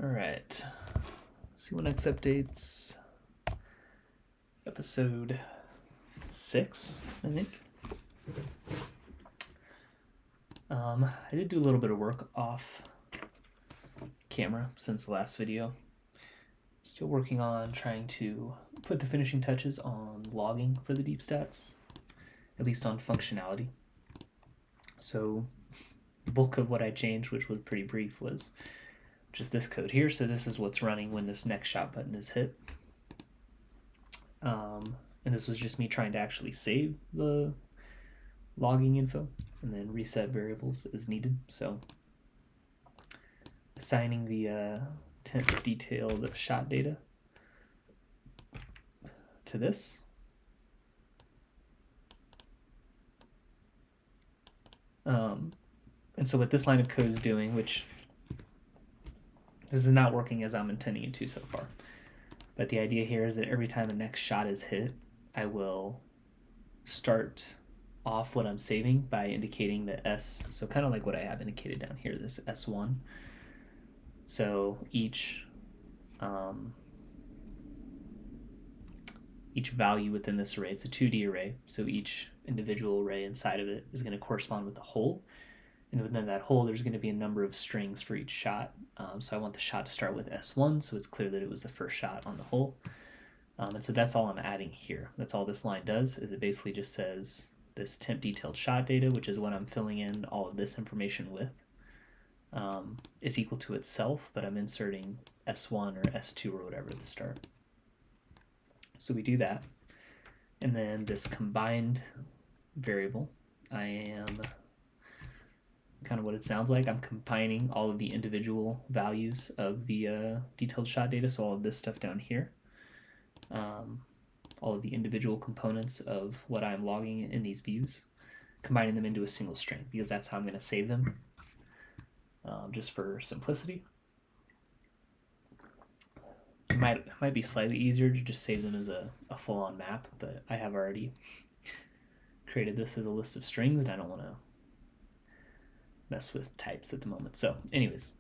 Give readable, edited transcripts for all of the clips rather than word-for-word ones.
All right, C1x Updates, episode 6, I think. I did do a little bit of work off camera since the last video. Still working on trying to put the finishing touches on logging for the deep stats, at least on functionality. So the bulk of what I changed, which was pretty brief, was just this code here. So this is what's running when this next shot button is hit. And this was just me trying to actually save the logging info and then reset variables as needed. So assigning the temp detailed shot data to this. And so what this line of code is doing, which this is not working as I'm intending it to so far, but the idea here is that every time a next shot is hit, I will start off what I'm saving by indicating the S. So kind of like what I have indicated down here, this S1. So each value within this array, it's a 2D array, so each individual array inside of it is going to correspond with the whole. And within that whole, there's going to be a number of strings for each shot. So I want the shot to start with S1, so it's clear that it was the first shot on the whole. And so that's all I'm adding here. That's all this line does, is it basically just says this temp detailed shot data, which is what I'm filling in all of this information with, is equal to itself, but I'm inserting S1 or S2 or whatever at the start. So we do that. And then this combined variable, I am kind of what it sounds like. I'm combining all of the individual values of the detailed shot data, so all of this stuff down here, all of the individual components of what I'm logging in these views, combining them into a single string, because that's how I'm going to save them, just for simplicity. It might be slightly easier to just save them as a full-on map, but I have already created this as a list of strings, and I don't want to mess with types at the moment. So anyways,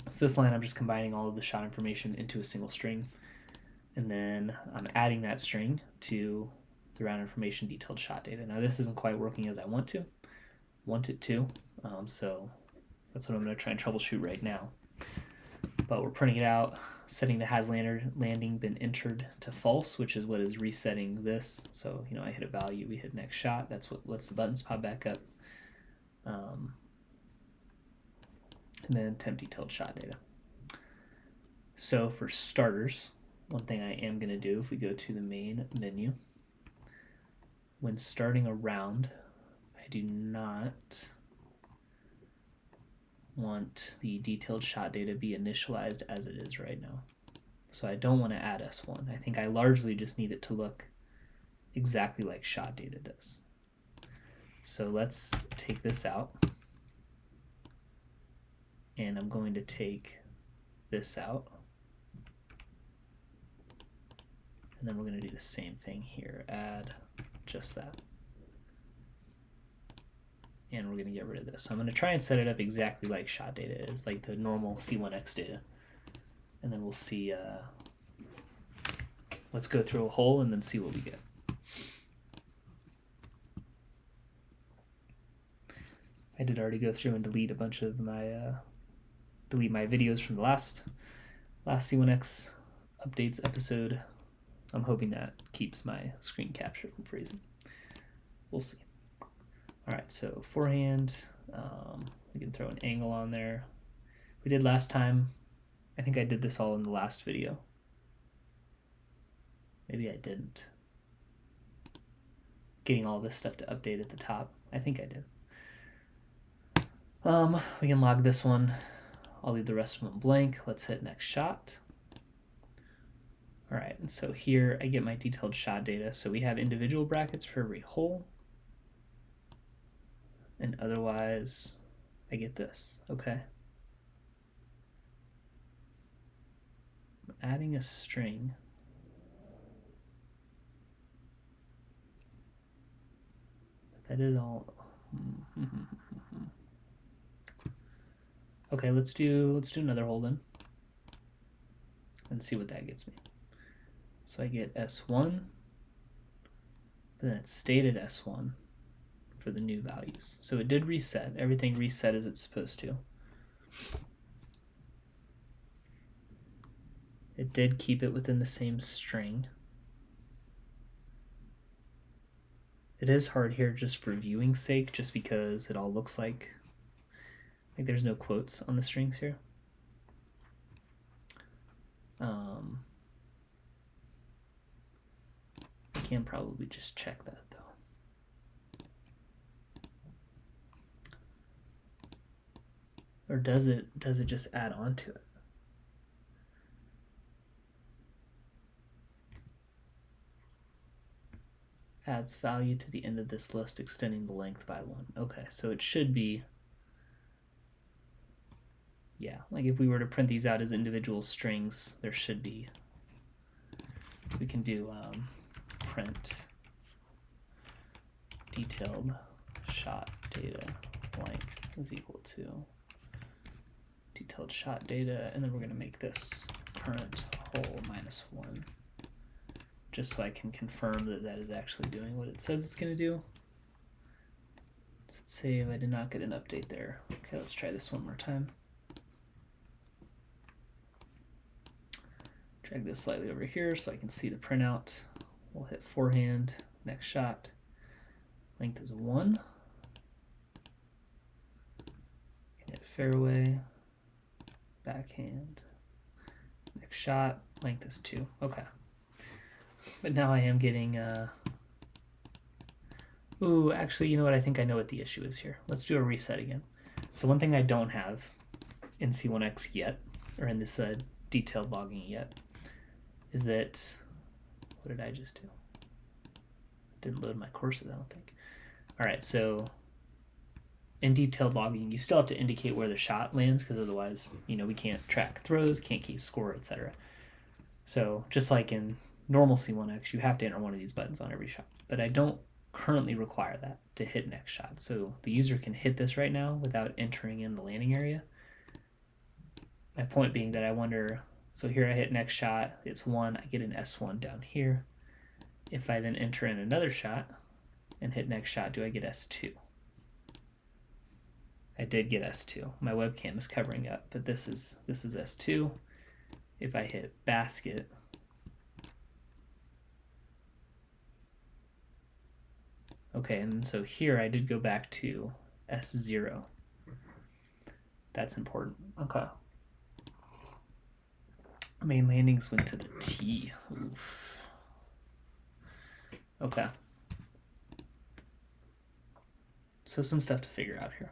so this line, I'm just combining all of the shot information into a single string, and then I'm adding that string to the round information detailed shot data. Now this isn't quite working as I want it to, so that's what I'm going to try and troubleshoot right now. But we're printing it out, setting the has landing been entered to false, which is what is resetting this. So I hit a value, we hit next shot, that's what lets the buttons pop back up. And then temp detailed shot data. So for starters, one thing I am going to do, if we go to the main menu, when starting a round, I do not want the detailed shot data be initialized as it is right now. So I don't want to add S1. I think I largely just need it to look exactly like shot data does. So let's take this out. And I'm going to take this out. And then we're going to do the same thing here, add just that. And we're going to get rid of this. So I'm going to try and set it up exactly like shot data is, like the normal C1x data. And then we'll see, let's go through a whole and then see what we get. I did already go through and delete a bunch of my delete my videos from the last C1x Updates episode. I'm hoping that keeps my screen capture from freezing. We'll see. All right, so forehand, we can throw an angle on there. We did last time. I think I did this all in the last video. Maybe I didn't. Getting all this stuff to update at the top. I think I did. We can log this one. I'll leave the rest of them blank. Let's hit next shot. All right, and so here I get my detailed shot data. So we have individual brackets for every hole. And otherwise, I get this, okay? I'm adding a string. That is all. Okay, let's do another hole then. and see what that gets me. So I get S1, but then it stayed at S1 for the new values. So it did reset. Everything reset as it's supposed to. It did keep it within the same string. It is hard here just for viewing's sake, just because it all looks like there's no quotes on the strings here. I can probably just check that though. Or does it just add on to it? Adds value to the end of this list, extending the length by 1. Okay, so it should be, yeah, like if we were to print these out as individual strings, there should be, we can do print detailed shot data length is equal to detailed shot data, and then we're going to make this current whole minus 1. Just so I can confirm that that is actually doing what it says it's going to do. Let's save. I did not get an update there. Okay, let's try this one more time. Drag this slightly over here so I can see the printout. We'll hit forehand, next shot. Length is 1. Hit fairway, backhand, next shot. Length is 2. Okay. But now I am getting, ooh, actually, you know what? I think I know what the issue is here. Let's do a reset again. So one thing I don't have in C1x yet, or in this detailed logging yet, is that, what did I just do? Didn't load my courses, I don't think. All right, so in detailed logging, you still have to indicate where the shot lands, because otherwise, you know, we can't track throws, can't keep score, etc. So just like in normal C1x, you have to enter one of these buttons on every shot, but I don't currently require that to hit next shot. So the user can hit this right now without entering in the landing area. My point being that I wonder, so here I hit next shot, it's 1, I get an S1 down here. If I then enter in another shot and hit next shot, do I get S2? I did get S2. My webcam is covering up, but this is S2. If I hit basket, okay, and so here I did go back to S0. That's important. Okay. Main landings went to the T. Oof. Okay. So some stuff to figure out here.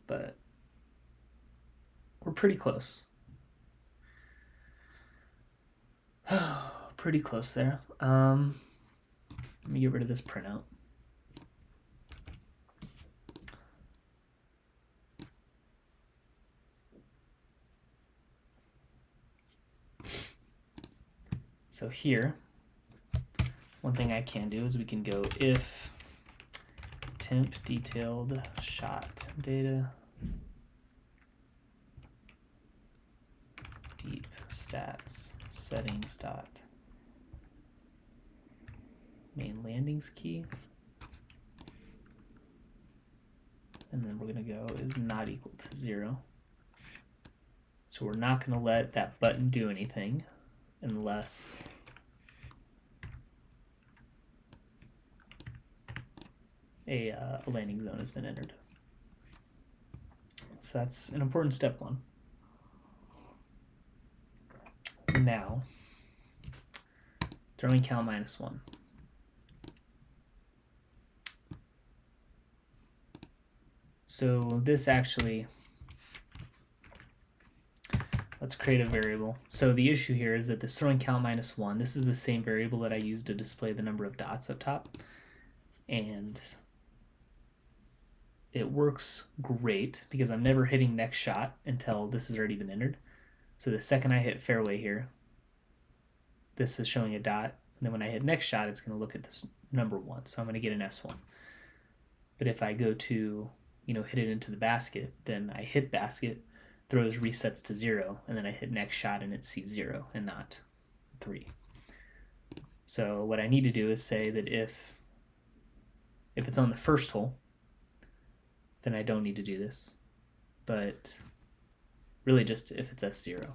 But we're pretty close. Pretty close there. Let me get rid of this printout. So here, one thing I can do is we can go if temp detailed shot data deep stats settings dot main landings key, and then we're going to go is not equal to 0. So we're not going to let that button do anything unless a landing zone has been entered. So that's an important step 1. Now, throwing count -1. So this actually, let's create a variable. So the issue here is that this throwing count -1, this is the same variable that I used to display the number of dots up top. And it works great because I'm never hitting next shot until this has already been entered. So the second I hit fairway here, this is showing a dot. And then when I hit next shot, it's going to look at this number 1. So I'm going to get an S1. But if I go to, hit it into the basket, then I hit basket, throws resets to 0, and then I hit next shot and it sees 0 and not 3. So what I need to do is say that if it's on the first hole, then I don't need to do this. But really just if it's S0.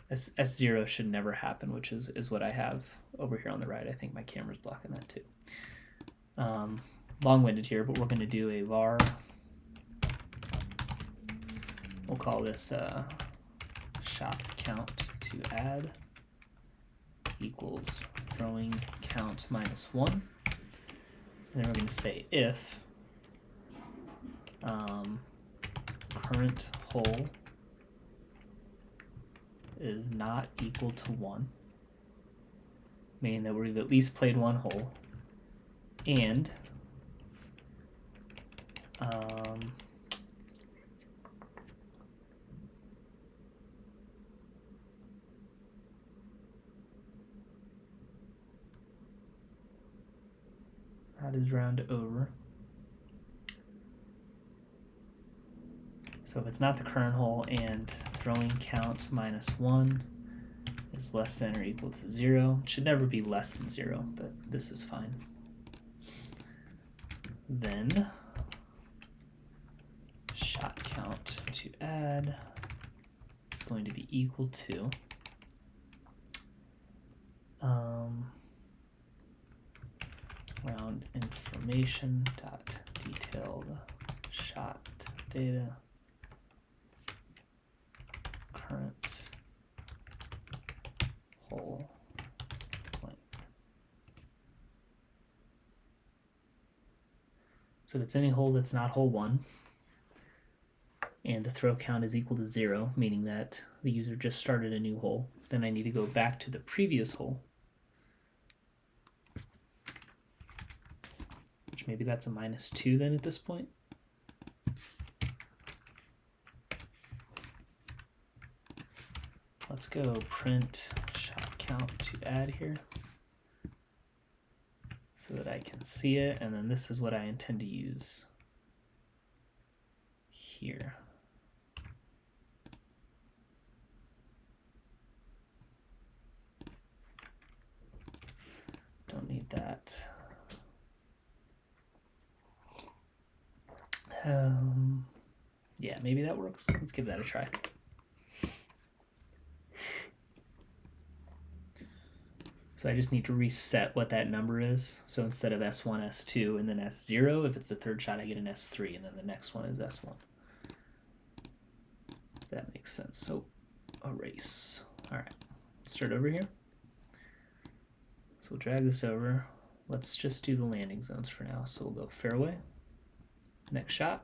S0 should never happen, which is what I have over here on the right. I think my camera's blocking that too. Long-winded here, but we're going to do a var. We'll call this shot count to add equals throwing count minus 1. And then we're going to say if current hole is not equal to 1, meaning that we've at least played one hole, and that is round over. So if it's not the current hole and throwing count minus 1 is less than or equal to 0, it should never be less than 0, but this is fine. Then shot count to add is going to be equal to round information dot detailed shot data current hole length. So if it's any hole that's not hole 1 and the throw count is equal to 0, meaning that the user just started a new hole, then I need to go back to the previous hole, which maybe that's a minus 2 then at this point. Let's go print shot count to add here so that I can see it, and then this is what I intend to use here. Don't need that. Yeah, maybe that works. Let's give that a try. So I just need to reset what that number is. So instead of S1, S2, and then S0, if it's the third shot, I get an S3, and then the next one is S1. If that makes sense. So erase. All right, start over here. So we'll drag this over. Let's just do the landing zones for now. So we'll go fairway, next shot.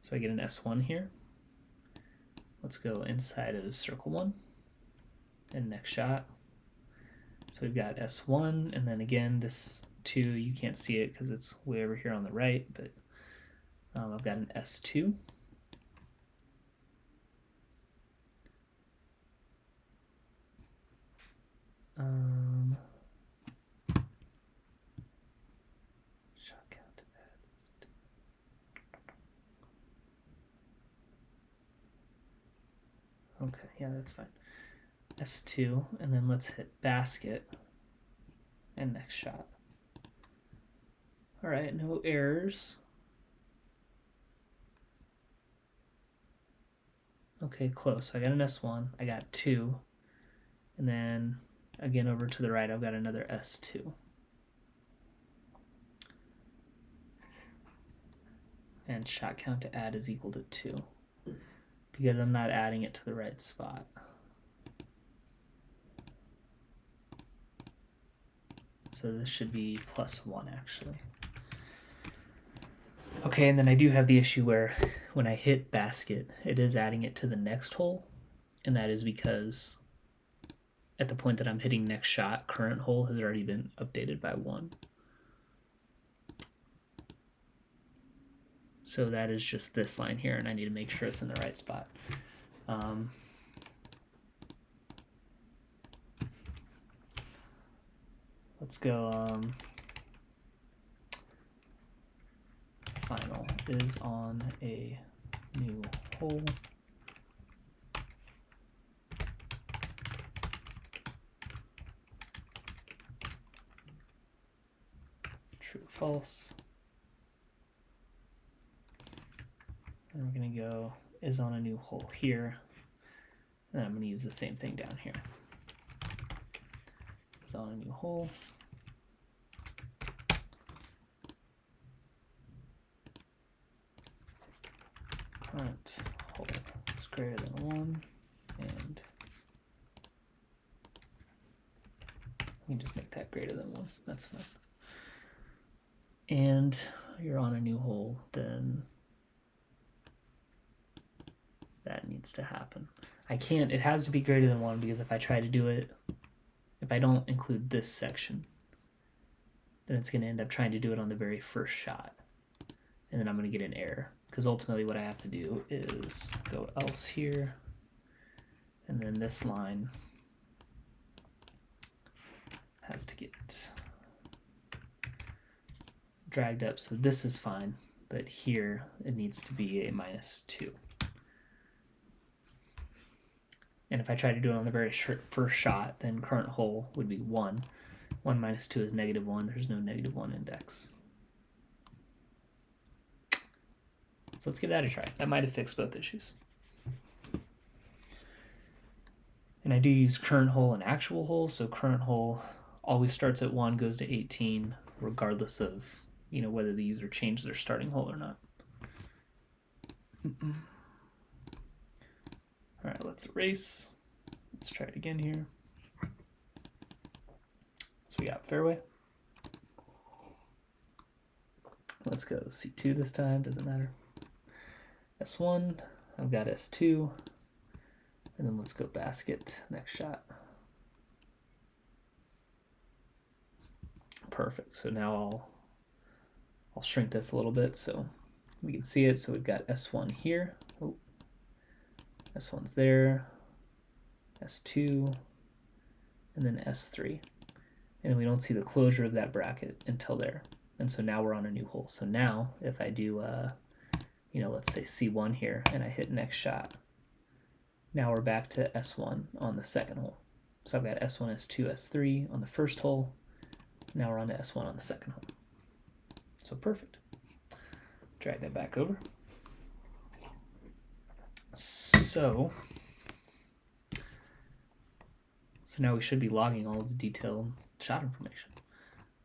So I get an S1 here. Let's go inside of circle 1, and next shot. So we've got S1, and then again, this 2, you can't see it because it's way over here on the right, but I've got an S2. Shot count add. Okay, yeah, that's fine. S2, and then let's hit basket and next shot. All right, no errors. Okay, close. I got an S1, I got 2, and then again over to the right, I've got another S2. And shot count to add is equal to 2 because I'm not adding it to the right spot. So this should be +1 actually. Okay, and then I do have the issue where when I hit basket, it is adding it to the next hole, and that is because at the point that I'm hitting next shot, current hole has already been updated by 1. So that is just this line here, and I need to make sure it's in the right spot. Let's go final is on a new hole. True, false. And we're going to go is on a new hole here. And I'm going to use the same thing down here. Is on a new hole. Current hole is greater than 1. And we can just make that greater than 1. That's fine. And you're on a new hole, then that needs to happen. I can't, it has to be greater than 1 because if I try to do it, if I don't include this section, then it's going to end up trying to do it on the very first shot. And then I'm going to get an error because ultimately what I have to do is go else here. And then this line has to get dragged up. So this is fine, but here it needs to be a -2. And if I try to do it on the very first shot, then current hole would be 1. 1 minus 2 is -1. There's no -1 index. So let's give that a try. That might have fixed both issues. And I do use current hole and actual hole. So current hole always starts at 1, goes to 18, regardless of whether the user changed their starting hole or not. All right, let's erase. Let's try it again here. So we got fairway. Let's go C2 this time, doesn't matter. S1, I've got S2, and then let's go basket, next shot. Perfect, so now I'll shrink this a little bit so we can see it. So we've got S1 here. Oh. S1's there, S2, and then S3. And then we don't see the closure of that bracket until there. And so now we're on a new hole. So now if I do, let's say C1 here, and I hit next shot, now we're back to S1 on the second hole. So I've got S1, S2, S3 on the first hole. Now we're on to S1 on the second hole. So perfect. Drag that back over. So now we should be logging all of the detailed shot information.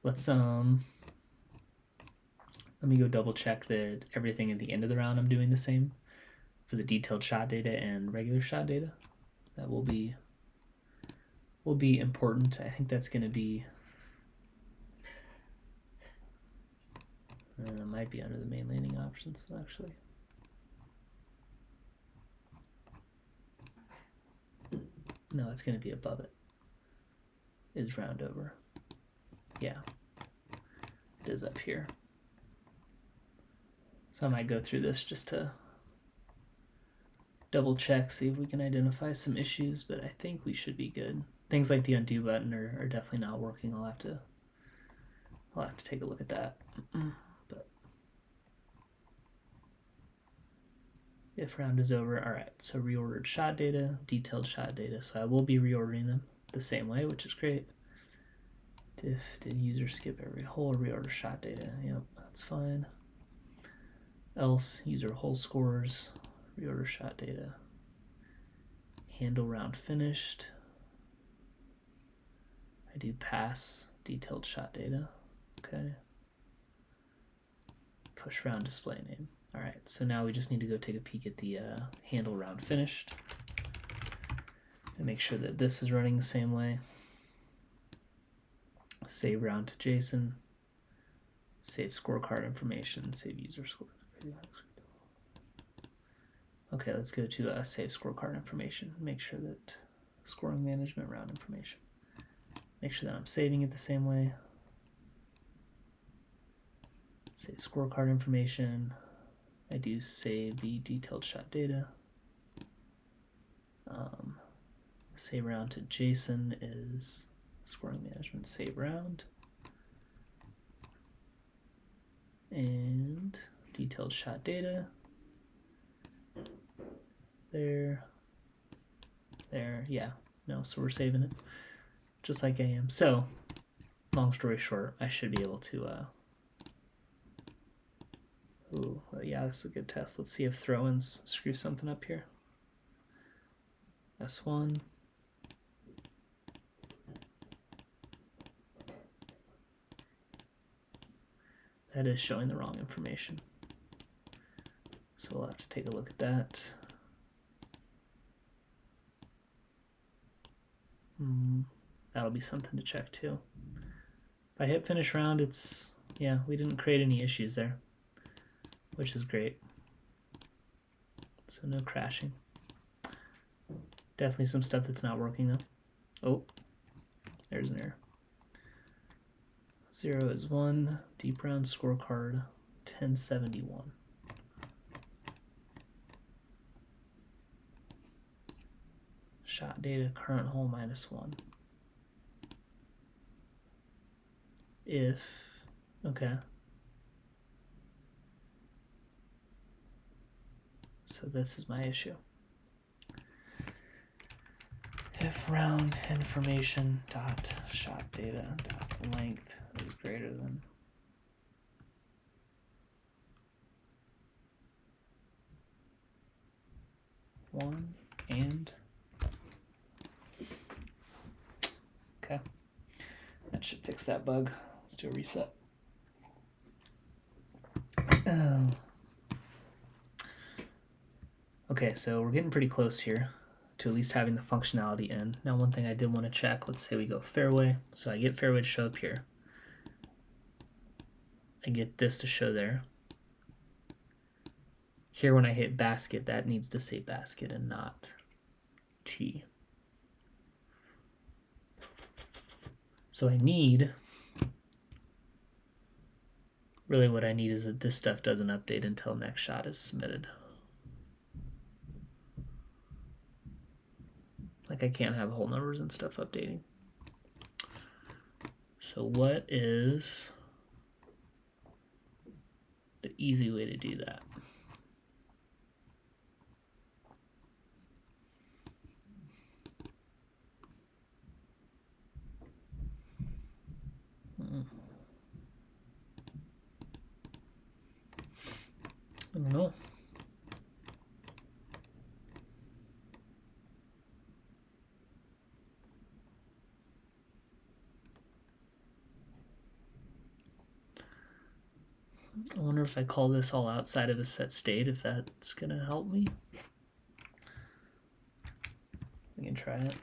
Let's let me go double check that everything at the end of the round I'm doing the same for the detailed shot data and regular shot data. That will be important. I think that's going to be it might be under the main landing options actually. No, it's going to be above it. Is round over. Yeah, it is up here. So I might go through this just to double check, see if we can identify some issues, but I think we should be good. Things like the undo button are definitely not working. I'll have to take a look at that. But if round is over, all right, so reordered shot data, detailed shot data. So I will be reordering them the same way, which is great. Diff, did user skip every hole, reorder shot data? Yep, that's fine. Else, user hole scores, reorder shot data. Handle round finished. I do pass detailed shot data. Okay. Push round display name. All right, so now we just need to go take a peek at the handle round finished and make sure that this is running the same way. Save round to JSON, save scorecard information, save user score. Okay, let's go to save scorecard information. Make sure that scoring management round information. Make sure that I'm saving it the same way. Save scorecard information. I do save the detailed shot data. Save round to JSON is scoring management save round. And detailed shot data. there, yeah, no, so we're saving it, just like I am. So, long story short, I should be able to, ooh, well, yeah, this is a good test. Let's see if throw-ins screw something up here. S1. That is showing the wrong information. So we'll have to take a look at that. That'll be something to check too. If I hit finish round, it's, yeah, we didn't create any issues there, which is great. So no crashing. Definitely some stuff that's not working though. Oh, there's an error. 0 is 1, deep round scorecard, 1071. Shot data, current hole -1. If, okay. So this is my issue. If round information dot shot data dot length is greater than 1 and okay, that should fix that bug. Let's do a reset. Okay, so we're getting pretty close here to at least having the functionality in. Now, one thing I did want to check, let's say we go fairway. So I get fairway to show up here. I get this to show there. Here when I hit basket, that needs to say basket and not tee. So I need, really what I need is that this stuff doesn't update until next shot is submitted. Like I can't have hole numbers and stuff updating. So what is the easy way to do that? I don't know. I wonder if I call this all outside of a set state, if that's going to help me. We can try it.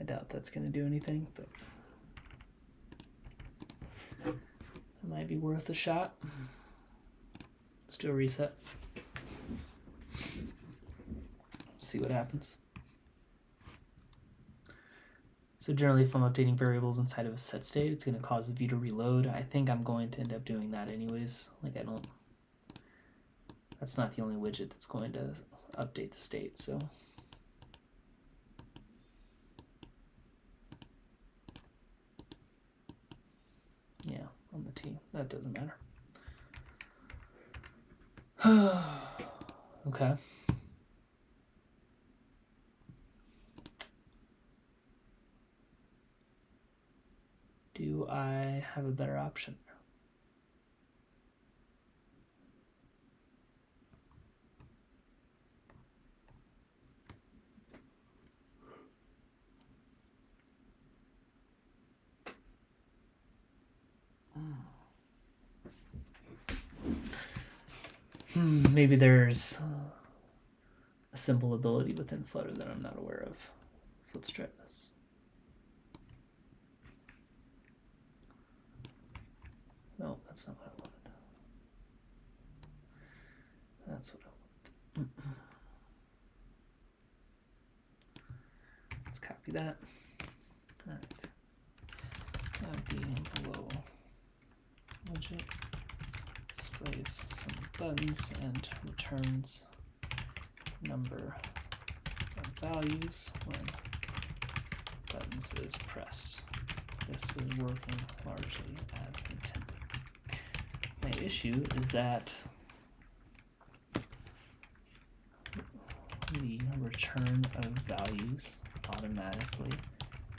I doubt that's going to do anything, but it might be worth a shot. Let's do a reset. See what happens. So generally, if I'm updating variables inside of a set state, it's going to cause the view to reload. I think I'm going to end up doing that anyways. Like that's not the only widget that's going to update the state, so. Yeah, on the T, that doesn't matter. Okay. Do I have a better option? Maybe there's a simple ability within Flutter that I'm not aware of. So let's try this. No, that's not what I wanted. That's what I want. Let's copy that. All right. Add the below widget displays some buttons and returns number of values when buttons is pressed. This is working largely as intended. My issue is that return of values automatically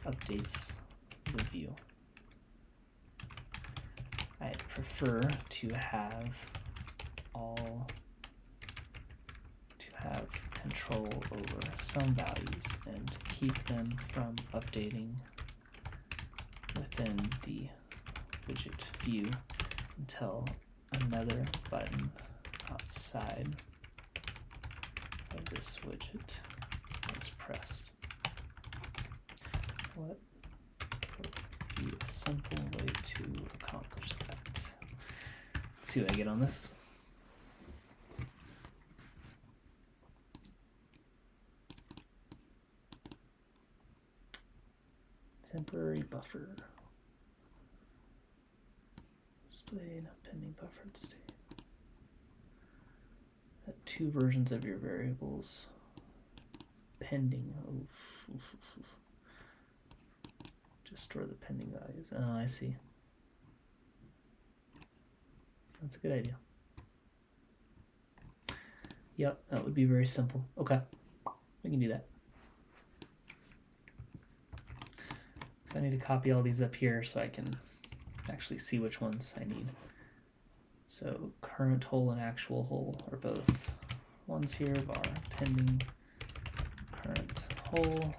updates the view. I'd prefer to have control over some values and keep them from updating within the widget view until another button outside of this widget is pressed. What would be a simple way to accomplish that? Let's see what I get on this. Temporary buffer. Displayed pending buffered state. Two versions of your variables pending. Just store the pending values. Oh, I see. That's a good idea. Yep, that would be very simple. Okay, we can do that. So I need to copy all these up here so I can actually see which ones I need. So current hole and actual hole are both ones here, var pending current hole,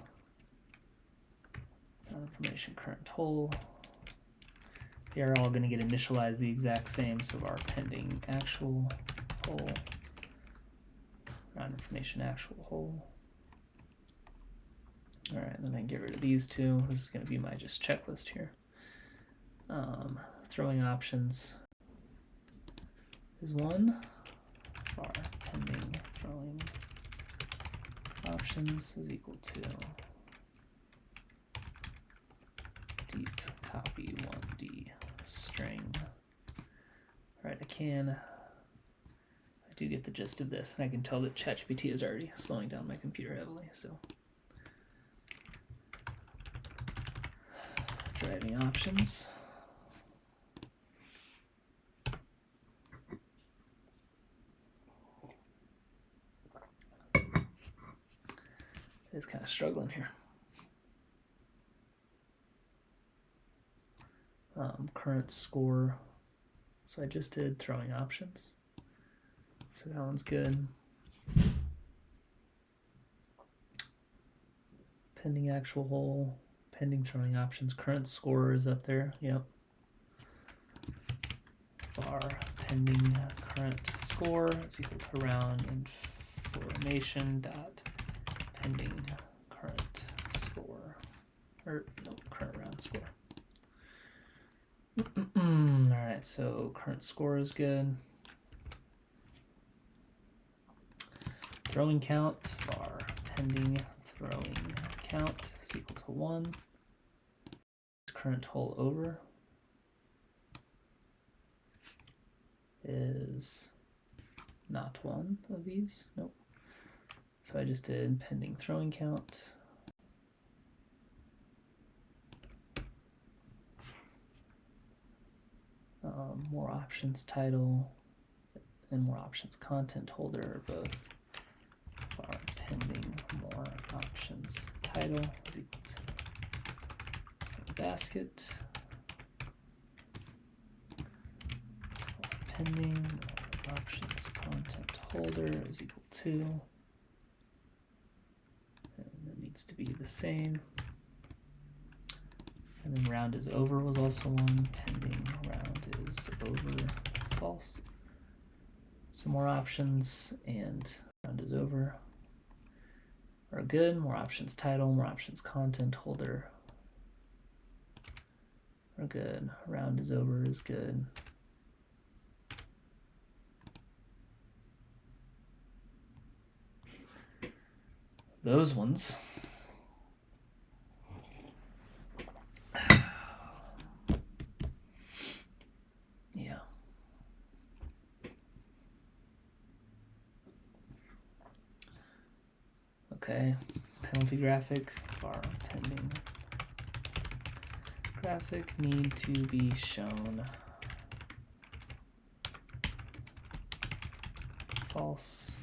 information current hole. They are all going to get initialized the exact same, so var pending actual hole, round information actual hole. All right, then I can get rid of these two. This is going to be my just checklist here. Throwing options is one. Var pending throwing options is equal to deep copy 1D string. All right, I do get the gist of this, and I can tell that ChatGPT is already slowing down my computer heavily, so. Driving options. It's kind of struggling here. Current score. So I just did throwing options. So that one's good. Pending actual hole. Pending throwing options. Current score is up there. Yep. Var pending current score is equal to round information dot pending current score. Or no, current round score. Alright, so current score is good. Throwing count, var pending throwing count is equal to 1. Current hole over is not one of these. Nope. So I just did pending throwing count. More options title and more options content holder are both var pending more options title is equal to basket pending options content holder is equal to, and it needs to be the same. And then round is over was also one. Pending round is over false. Some more options and round is over are good. More options title, more options content holder are good. Round is over is good. Those ones. Yeah. Okay. Penalty graphic, var pending graphic need to be shown false.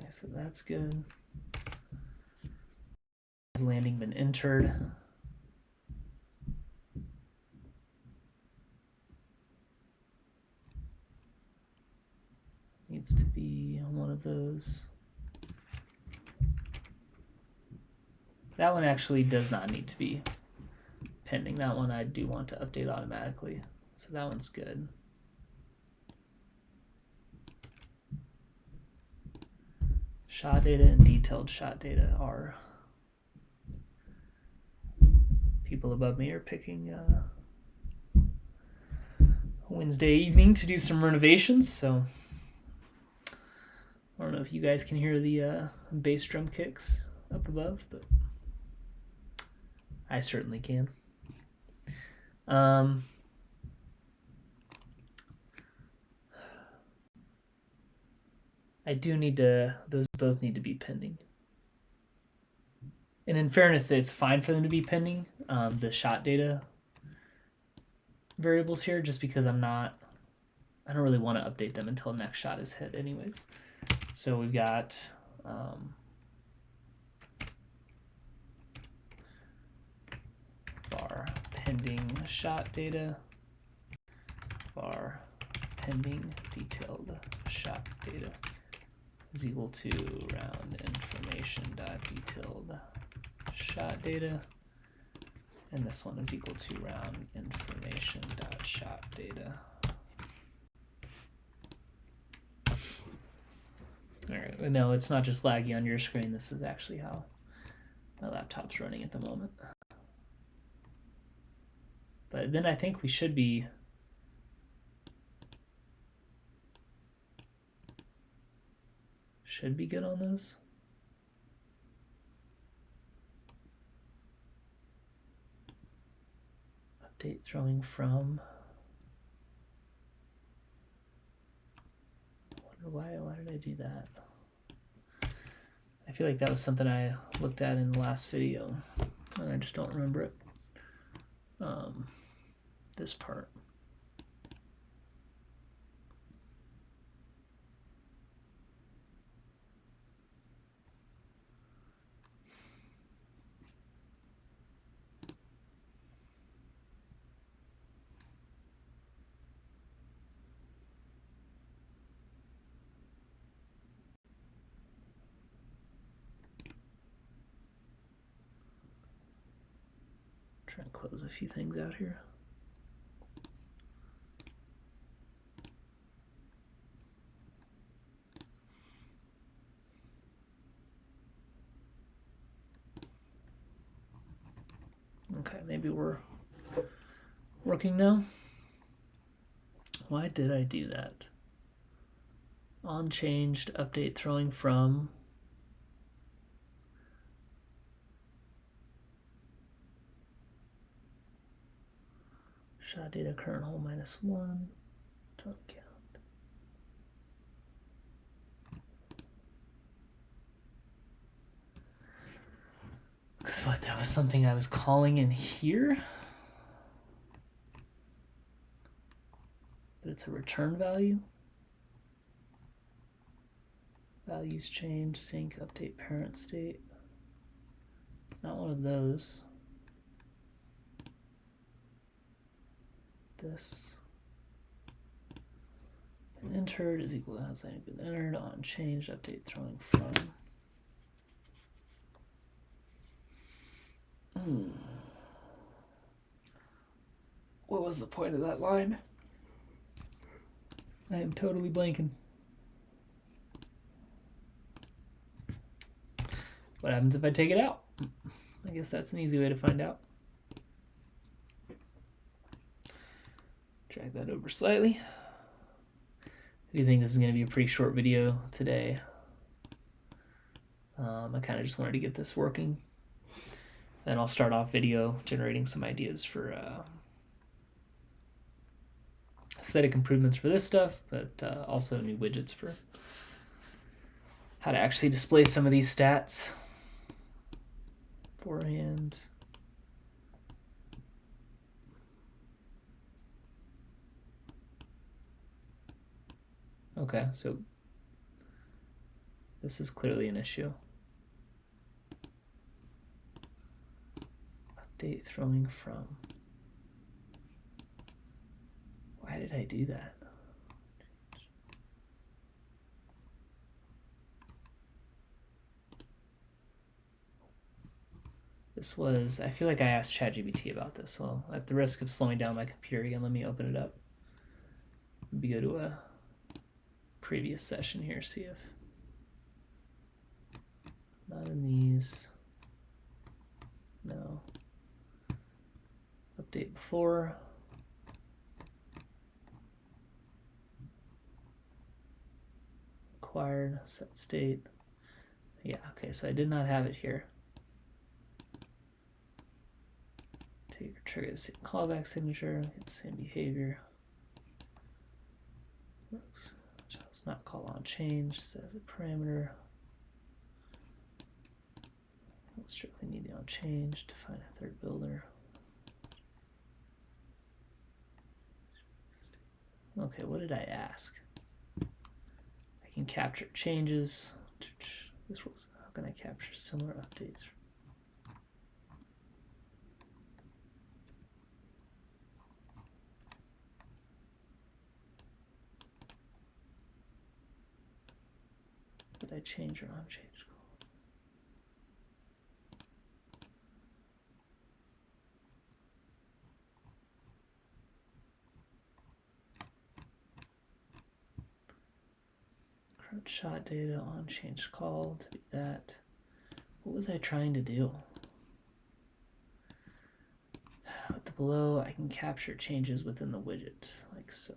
Okay, so that's good. Has landing been entered? Needs to be one of those. That one actually does not need to be pending. That one I do want to update automatically. So that one's good. Shot data and detailed shot data are, people above me are picking Wednesday evening to do some renovations, so I don't know if you guys can hear the bass drum kicks up above, but I certainly can. I do need to, those both need to be pending. And in fairness, it's fine for them to be pending, the shot data variables here, just because I don't really want to update them until the next shot is hit anyways. So we've got var pending shot data, var pending detailed shot data is equal to round information dot detailed shot data, and this one is equal to round information dot shot data. All right, no, it's not just laggy on your screen. This is actually how my laptop's running at the moment. But then I think we should be good on those. Update throwing from. I wonder why did I do that? I feel like that was something I looked at in the last video, and I just don't remember it. This part. Try and close a few things out here. Okay, maybe we're working now. Why did I do that? On changed, update throwing from. Shot data current hole -1. Don't count. Because what, that was something I was calling in here? But it's a return value. Values change, sync, update parent state. It's not one of those. This been entered is equal to has been entered on changed, update throwing from. What was the point of that line? I am totally blanking. What happens if I take it out? I guess that's an easy way to find out. Drag that over slightly. I do think this is going to be a pretty short video today. I kind of just wanted to get this working. Then I'll start off video generating some ideas for aesthetic improvements for this stuff, but also new widgets for how to actually display some of these stats. Forehand. Okay, so This is clearly an issue. Update throwing from. Why did I do that? This was, I feel like I asked ChatGPT about this, so at the risk of slowing down my computer again, let me open it up. Maybe go to a previous session here, see if, not in these, no. Update before. Required, set state. Yeah, okay, so I did not have it here. Trigger the same callback signature, get the same behavior. Works. Let's not call on change, says a parameter. We'll strictly need the on change, define a third builder. Okay, what did I ask? I can capture changes. This was, how can I capture similar updates? Did I change or unchanged call? Current shot data on changed call to be that. What was I trying to do? With the below, I can capture changes within the widget, like so.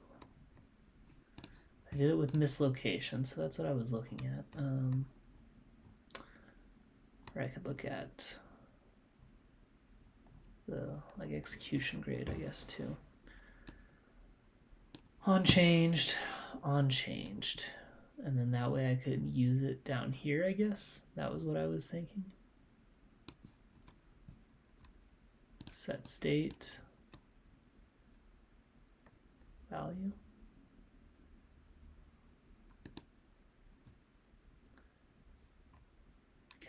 I did it with mislocation, so that's what I was looking at. Or I could look at the like execution grade, I guess, too. Unchanged, unchanged. And then that way I could use it down here, I guess. That was what I was thinking. Set state, value.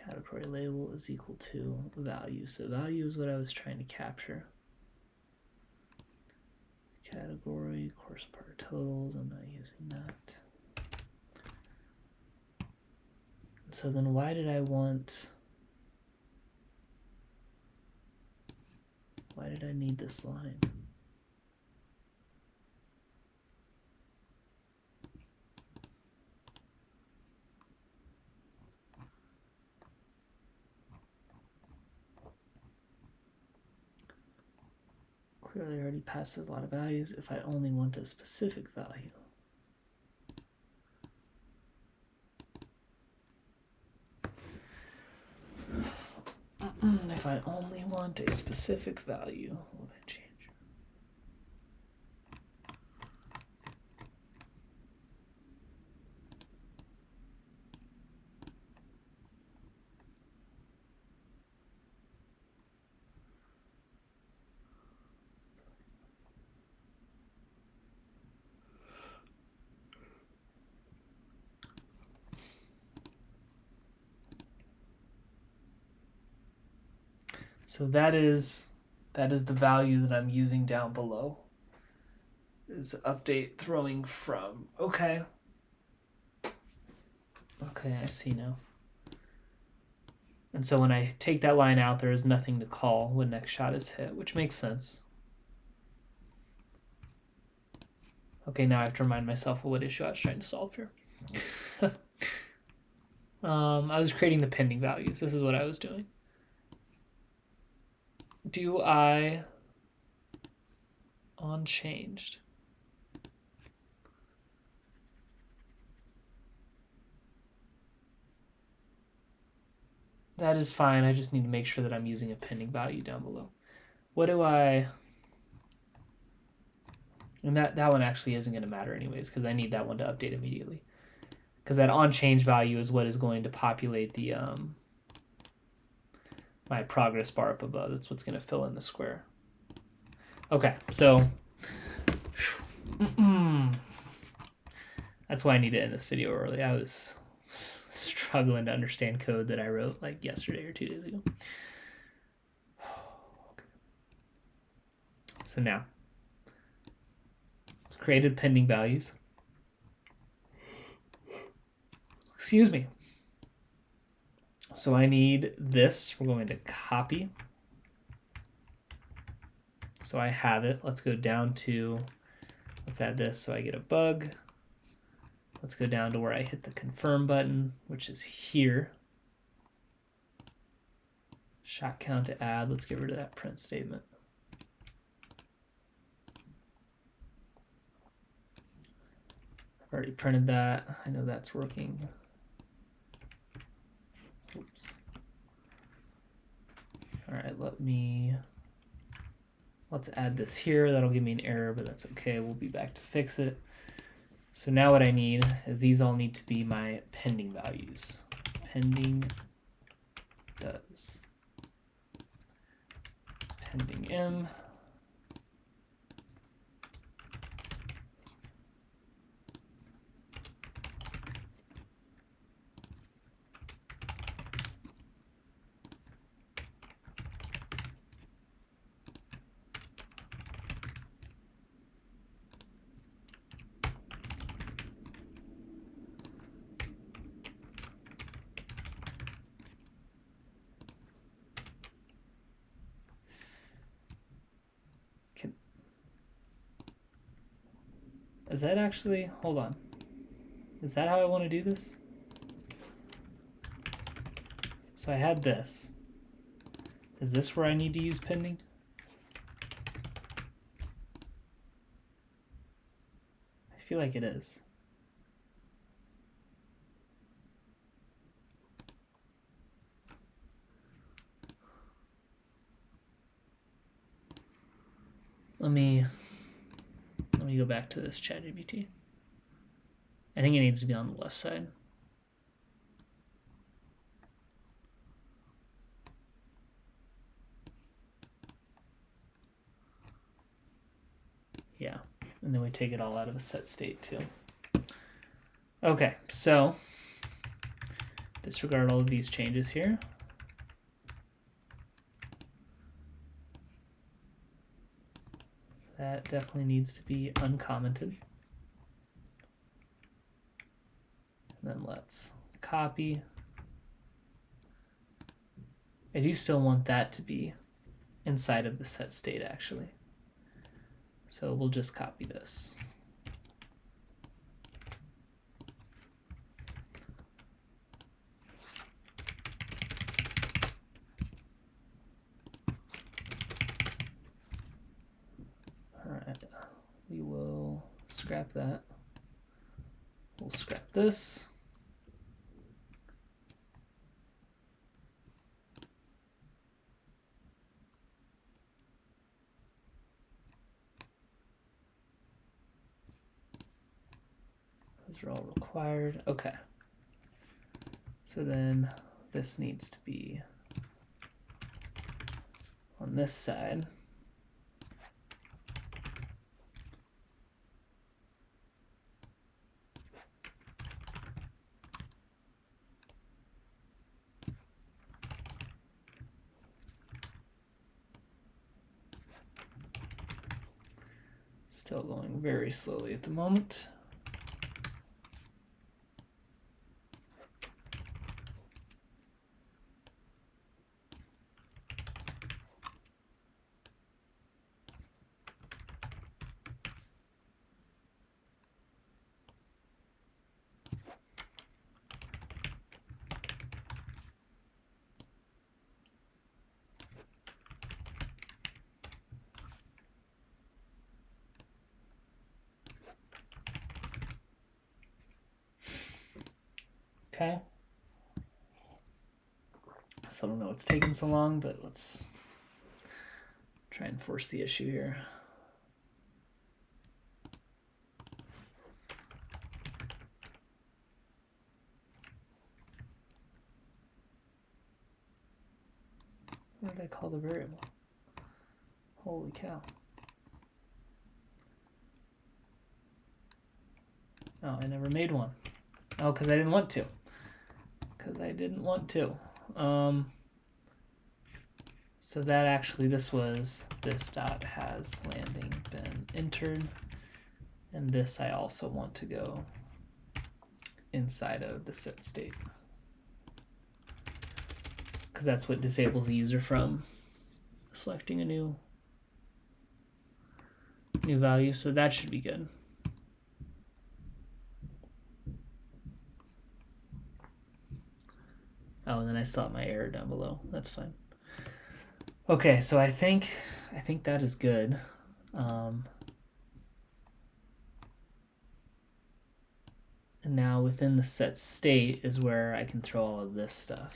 Category label is equal to value. So value is what I was trying to capture. Category, course part totals, I'm not using that. So then why did I need this line? Clearly already passes a lot of values if I only want a specific value. If I only want a specific value, what would I change? So that is the value that I'm using down below. Is update throwing from. Okay. Okay, I see now. And so when I take that line out, there is nothing to call when next shot is hit, which makes sense. Okay, now I have to remind myself of what issue I was trying to solve here. I was creating the pending values. This is what I was doing. Do I unchanged? That is fine. I just need to make sure that I'm using a pending value down below. What do I... And that one actually isn't going to matter anyways, because I need that one to update immediately. Because that on-change value is what is going to populate the my progress bar up above. That's what's going to fill in the square. Okay, so that's why I need to end this video early. I was probably going to understand code that I wrote like yesterday or 2 days ago. So now, created pending values. Excuse me. So I need this. We're going to copy. So I have it. Let's go down to, let's add this so I get a bug. Let's go down to where I hit the confirm button, which is here. Shot count to add. Let's get rid of that print statement. I've already printed that. I know that's working. Oops. All right, let's add this here. That'll give me an error, but that's okay. We'll be back to fix it. So now what I need is these all need to be my pending values. Pending does. Pending M. Is that actually, hold on. Is that how I want to do this? So I had this. Is this where I need to use pending? I feel like it is. Let me go back to this ChatGPT. I think it needs to be on the left side. Yeah, and then we take it all out of a set state too. Okay, so disregard all of these changes here. That definitely needs to be uncommented. And then let's copy. I do still want that to be inside of the set state actually. So we'll just copy this. We will scrap that. We'll scrap this. Those are all required. Okay. So then this needs to be on this side. Still going very slowly at the moment. Okay. So I don't know what's taking so long, but let's try and force the issue here. What did I call the variable? Holy cow. Oh, I never made one. Oh, because I didn't want to. because I didn't want to. So that actually, this dot has landing been entered, and this I also want to go inside of the set state, because that's what disables the user from selecting a new value. So that should be good. Oh, and then I still have my error down below. That's fine. Okay, so I think that is good. And now within the set state is where I can throw all of this stuff.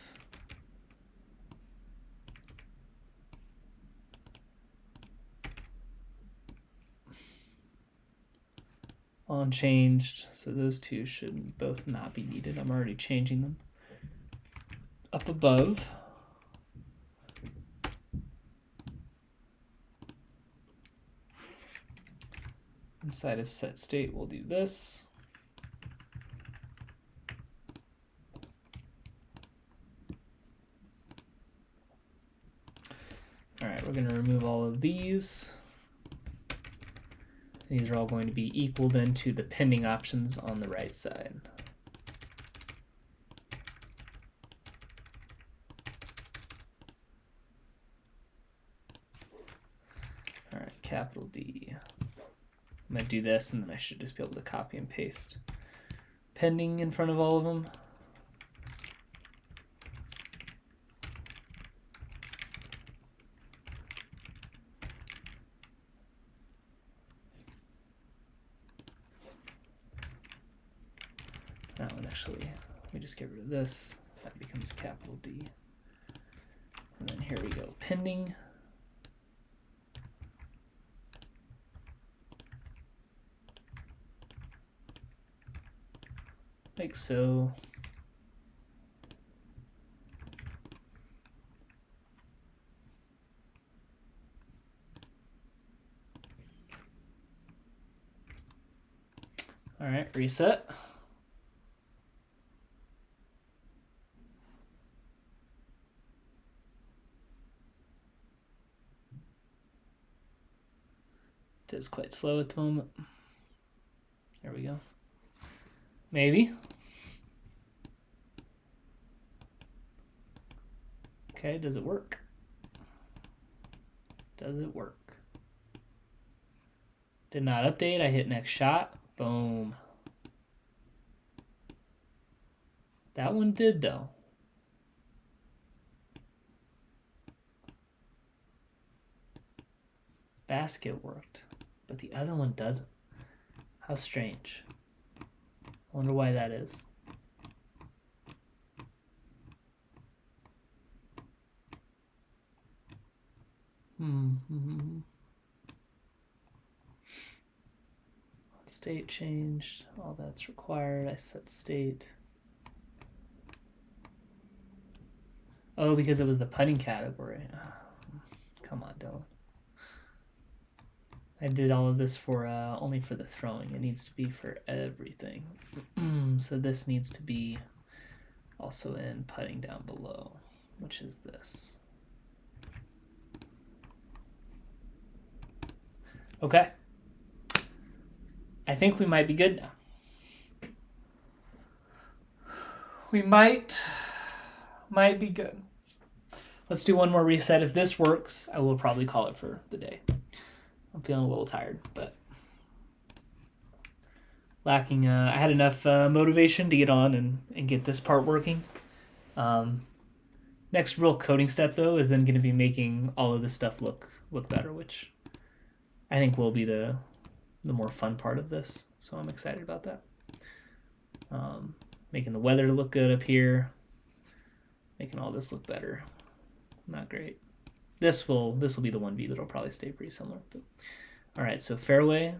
Unchanged, so those two should both not be needed. I'm already changing them. Up above, inside of set state, we'll do this. All right, we're going to remove all of these. These are all going to be equal then to the pending options on the right side. All right, capital D. I'm going to do this, and then I should just be able to copy and paste pending in front of all of them. That one actually, let me just get rid of this. That becomes capital D. And then here we go, pending. Like so. All right, reset. It is quite slow at the moment. There we go. Maybe. Okay, does it work? Does it work? Did not update. I hit next shot. Boom. That one did though. Basket worked, but the other one doesn't. How strange. I wonder why that is. State changed. All that's required. I set state. Oh, because it was the putting category. Oh, come on, Dylan. I did all of this for only for the throwing. It needs to be for everything. So this needs to be also in putting down below, which is this. Okay. I think we might be good now. We might be good. Let's do one more reset. If this works, I will probably call it for the day. I'm feeling a little tired, but lacking. I had enough motivation to get on and get this part working. Next real coding step though is then going to be making all of this stuff look better, which I think will be the more fun part of this. So I'm excited about that. Making the weather look good up here, making all this look better. Not great. This will be the 1B that'll probably stay pretty similar. But all right, so fairway.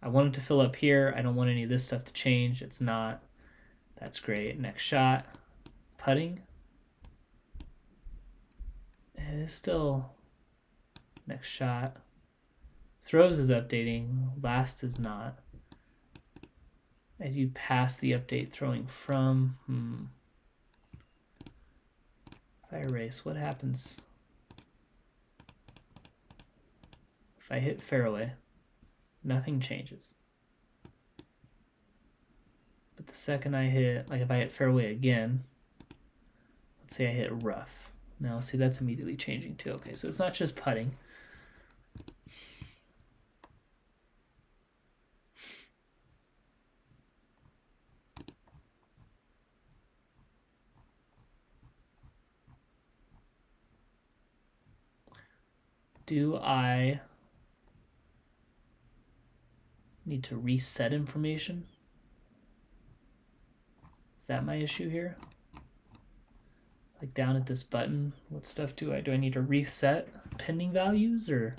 I want it to fill up here. I don't want any of this stuff to change. It's not. That's great. Next shot. Putting. It is still next shot. Throws is updating. Last is not. As you pass the update throwing from. If I erase, what happens if I hit fairway? Nothing changes. But the second I hit, like if I hit fairway again, let's say I hit rough. Now see, that's immediately changing too. Okay, so it's not just putting. Do I need to reset information? Is that my issue here? Like down at this button, what stuff do I need to reset pending values, or?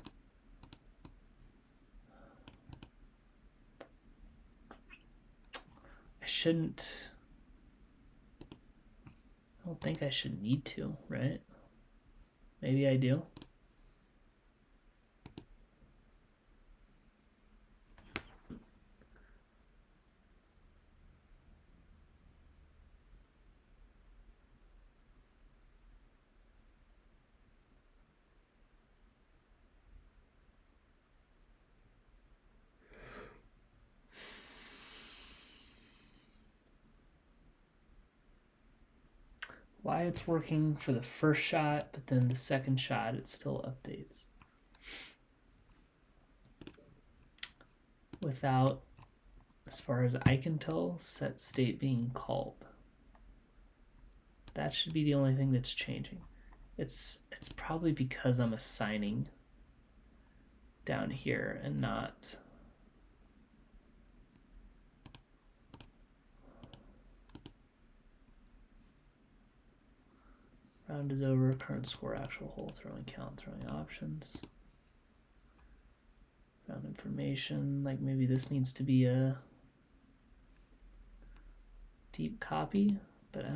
I shouldn't. I don't think I should need to, right? Maybe I do. Why it's working for the first shot, but then the second shot it still updates without, as far as I can tell, set state being called. That should be the only thing that's changing. It's probably because I'm assigning down here and not. Round is over, current score, actual hole, throwing count, throwing options. Round information, like maybe this needs to be a deep copy, but I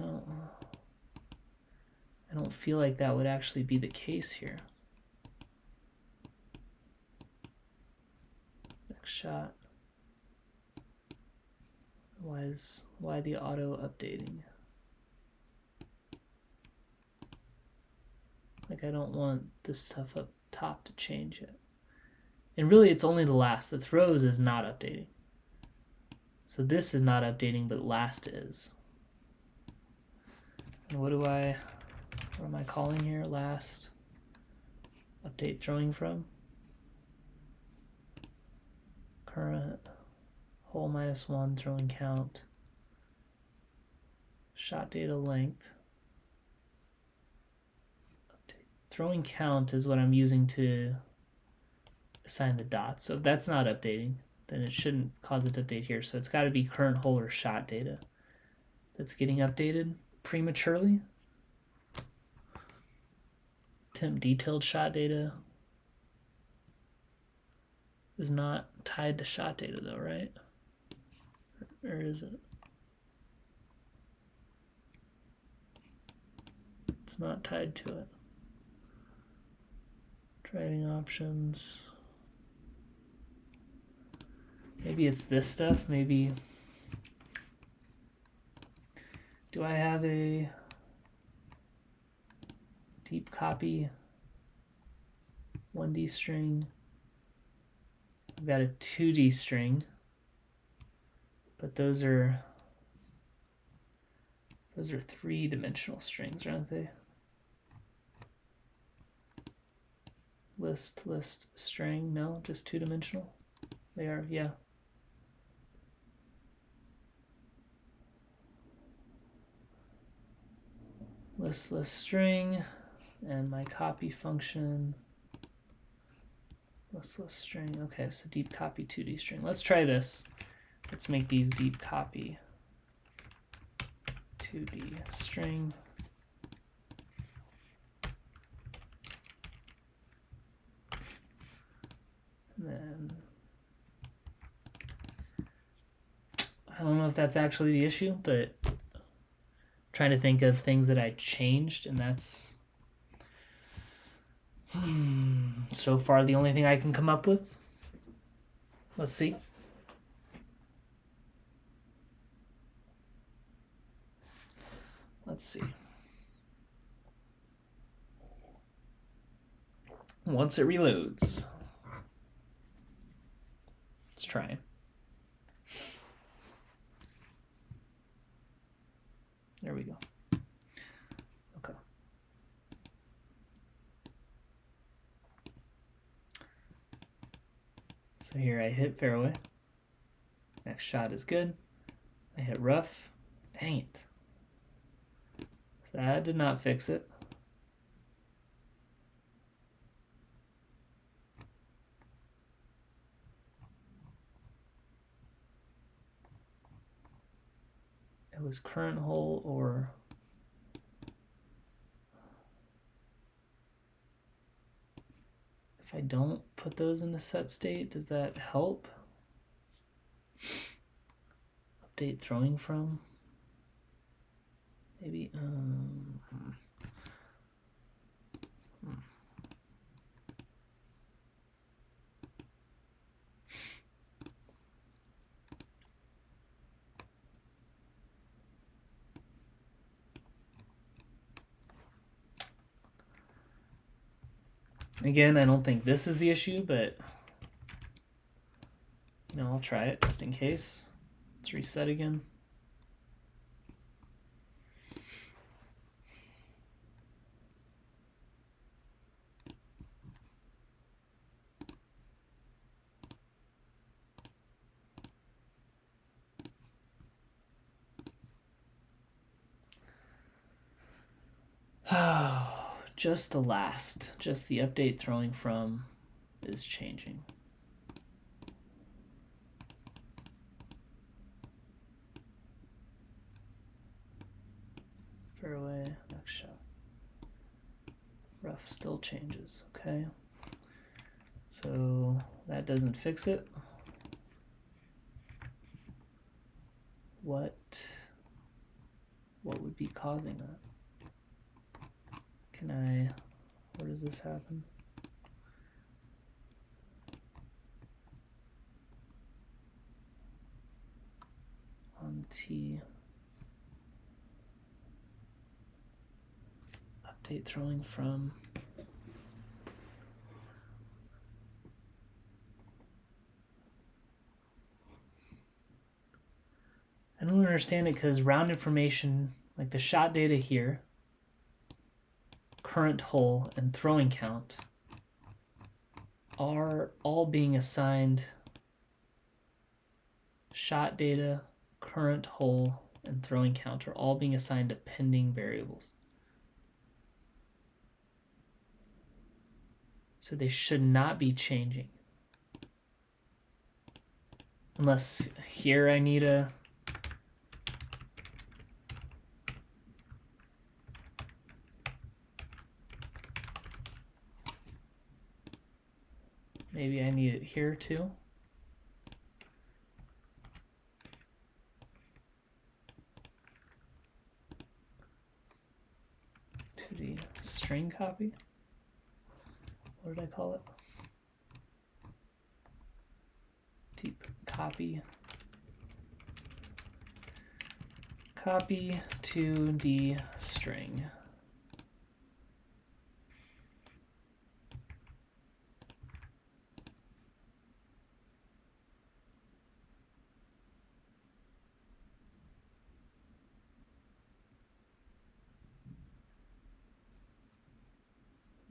don't feel like that would actually be the case here. Next shot. Why the auto updating? Like I don't want this stuff up top to change yet. And really it's only the last. The throws is not updating. So this is not updating, but last is. And what am I calling here? Last update throwing from. Current hole -1 throwing count. Shot data length. Throwing count is what I'm using to assign the dots. So if that's not updating, then it shouldn't cause it to update here. So it's got to be current hole or shot data that's getting updated prematurely. Temp detailed shot data is not tied to shot data though, right? Or is it? It's not tied to it. Driving options. Maybe it's this stuff. Maybe. Do I have a deep copy 1D string? I've got a 2D string, but those are 3-dimensional strings, aren't they? List string, no, just 2-dimensional. They are, yeah. List string, and my copy function. List string. Okay, so deep copy 2D string. Let's try this. Let's make these deep copy 2D string. And then I don't know if that's actually the issue, but I'm trying to think of things that I changed, and that's so far the only thing I can come up with. Let's see. Let's see. once it reloads. Let's try. There we go. Okay. So here I hit fairway. Next shot is good. I hit rough. Dang it. So that did not fix it. It was current hole or if I don't put those in the set state, does that help? Update throwing from? Maybe. Again, I don't think this is the issue, but I'll try it just in case. Let's reset again. Just the update throwing from is changing. Fairway, next shot. Rough still changes, okay. So that doesn't fix it. What would be causing that? Where does this happen? On T. Update throwing from. I don't understand it because round information, like the shot data here, current hole, and throwing count are all being assigned shot data, current hole, and throwing count are all being assigned to pending variables. So they should not be changing. Unless here I need a maybe I need it here too. To the string copy. What did I call it? Deep copy. Copy to the string.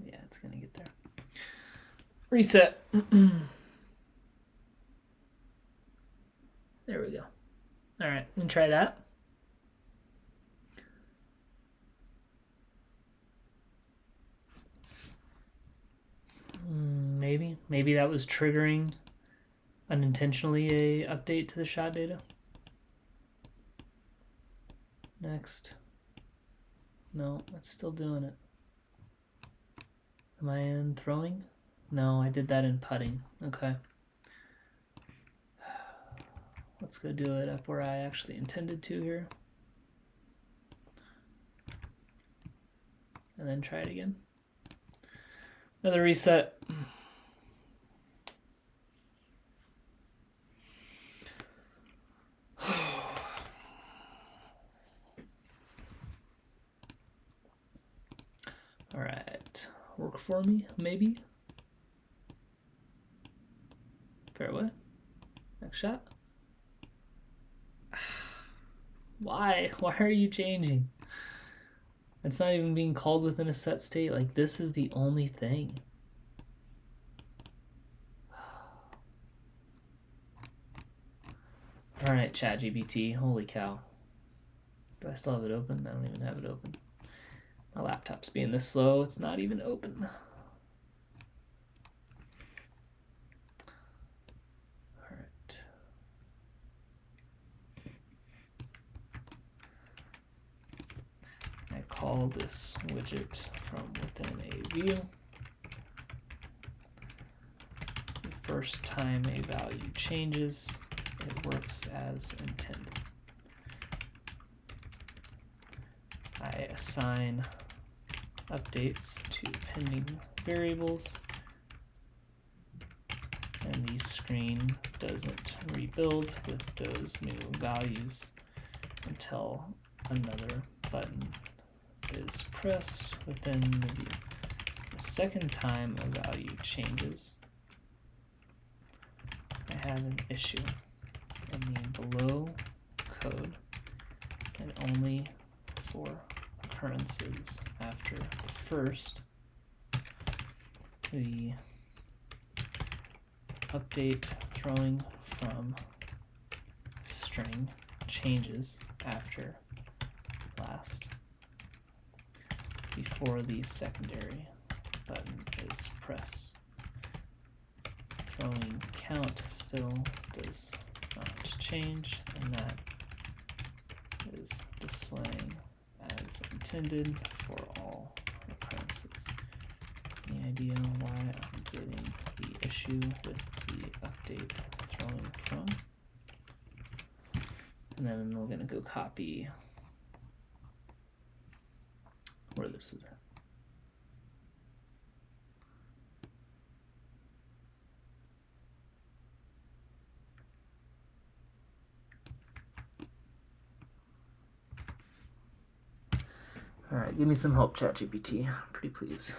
Yeah, it's gonna get there. Reset. There we go. All right, let me try that. Maybe that was triggering unintentionally a update to the shot data. Next. No, it's still doing it. Am I in throwing? No, I did that in putting. Okay. Let's go do it up where I actually intended to here. And then try it again. Another reset. All right, work for me, maybe. fairway. Next shot. Why? Why are you changing? It's not even being called within a set state. Like, this is the only thing. All right, ChatGPT. Holy cow. Do I still have it open? I don't even have it open. My laptop's being this slow. It's not even open. All right. I call this widget from within a view. The first time a value changes, it works as intended. I assign updates to pending variables, and the screen doesn't rebuild with those new values until another button is pressed within the view. The second time a value changes, I have an issue in the below code, and only for occurrences after the first, the update throwing from string changes after last before the secondary button is pressed. Throwing count still does not change, and that is displaying as intended for all occurrences. Any idea why I'm getting the issue with the update throwing from? And then we're going to go copy where this is at. All right, give me some help, ChatGPT. Pretty please.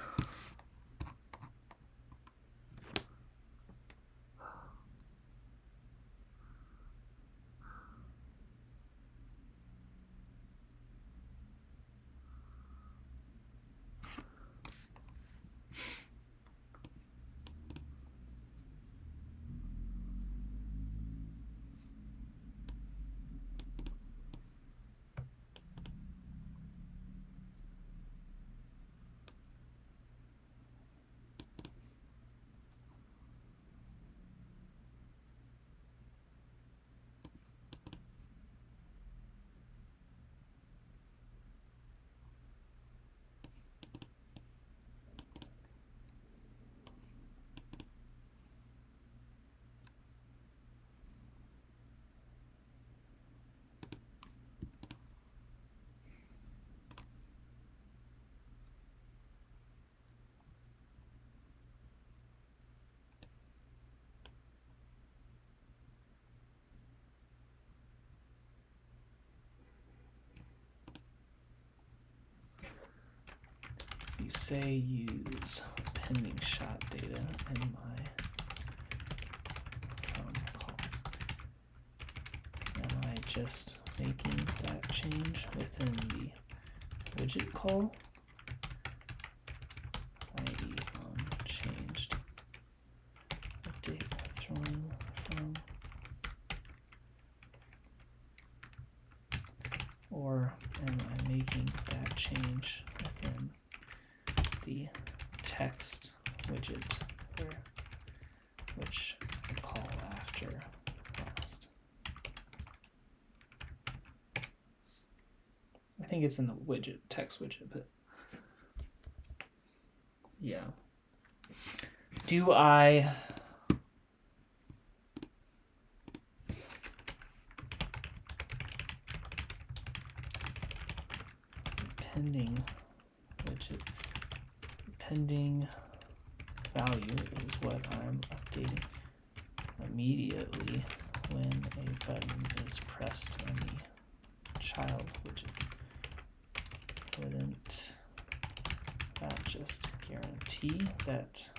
You say use pending shot data in my from call. Am I just making that change within the widget call? I.e. changed update throwing from, or am I making that change within the text widget which I call after last? I think it's in the widget, text widget, but yeah. Do I pending widget? Pending value is what I'm updating immediately when a button is pressed in the child widget. Wouldn't that just guarantee that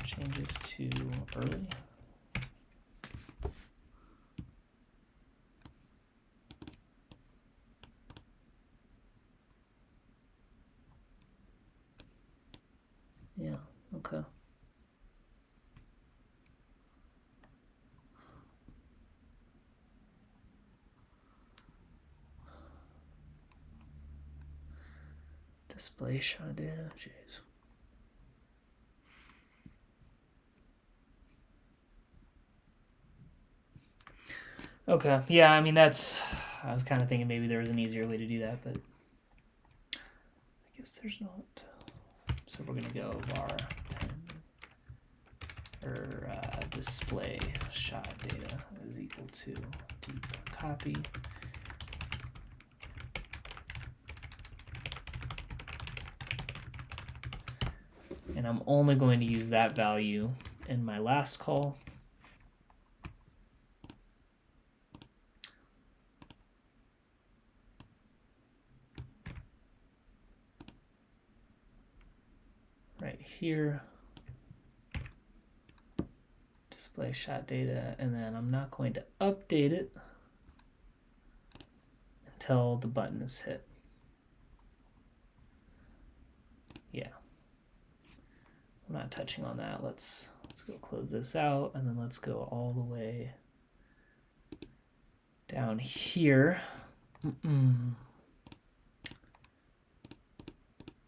changes to early. Yeah, okay. Display shot data, jeez. Okay, yeah, I mean I was kind of thinking maybe there was an easier way to do that, but I guess there's not. So we're gonna go var pen or display shot data is equal to deep copy. And I'm only going to use that value in my last call. Right here, display shot data, and then I'm not going to update it until the button is hit. Yeah, I'm not touching on that. Let's go close this out, and then let's go all the way down here.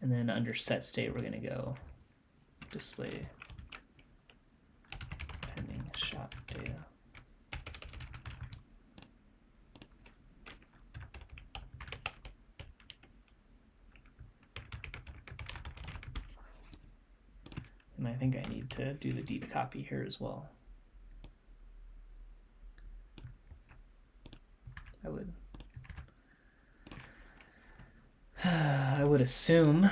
And then under set state, we're gonna go display pending shot data. And I think I need to do the deep copy here as well. I would assume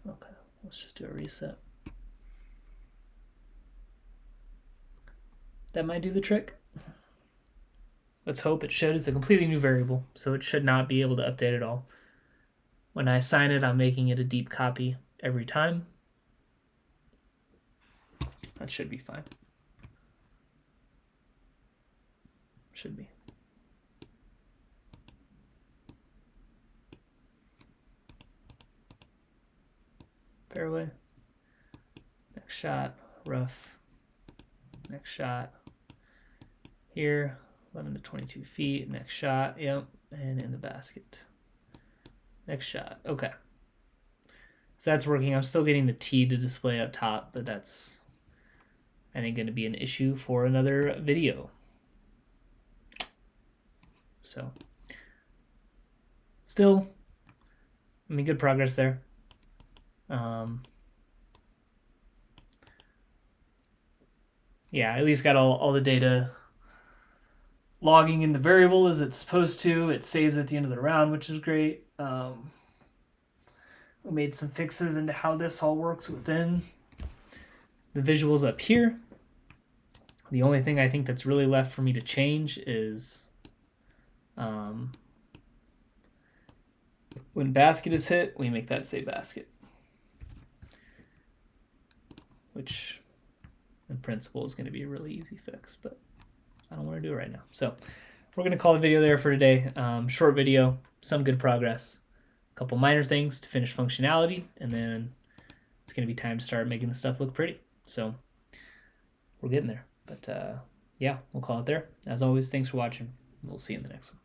okay, let's just do a reset. That might do the trick. Let's hope it should. It's a completely new variable, so it should not be able to update at all. When I assign it, I'm making it a deep copy every time. That should be fine. Should be. Fairway. Next shot, rough. Next shot. Here, 11 to 22 feet. Next shot, yep, and in the basket. Next shot, okay. So that's working. I'm still getting the T to display up top, but that's, I think, going to be an issue for another video. So, still, I mean, good progress there. Yeah, at least got all the data logging in the variable as it's supposed to. It saves at the end of the round, which is great. We made some fixes into how this all works within the visuals up here. The only thing I think that's really left for me to change is when basket is hit, we make that say basket, which in principle is going to be a really easy fix, but I don't want to do it right now. So we're going to call the video there for today. Short video, some good progress, a couple minor things to finish functionality, and then it's going to be time to start making the stuff look pretty. So we're getting there. But yeah, we'll call it there. As always, thanks for watching. We'll see you in the next one.